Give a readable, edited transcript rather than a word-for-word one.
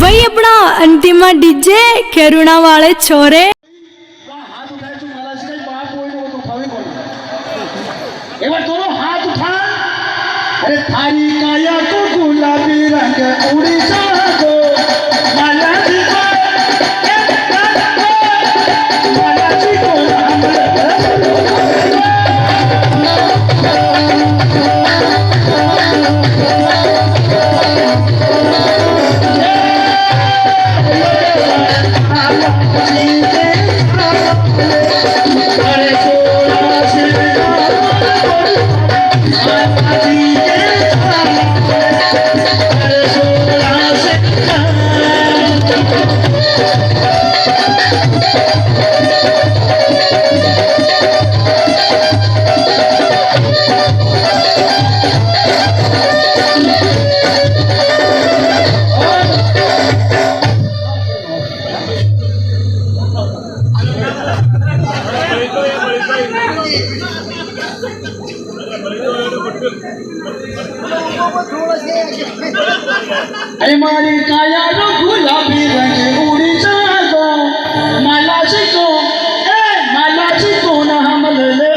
भाई अपना अंतिमा डीजे केरुणा वाले छोरे हाथ उठाए तू मला से बात कोई नहीं तो उठावे कौन एक बार दोनों हाथ उठा अरे थारी काया को गुलाबी रंग उड़ीसा को माला जी को माला जी को अरे मारी काया रो गुलाबी रंग उड़ीसा को माला जी को माला जी को ना हम ले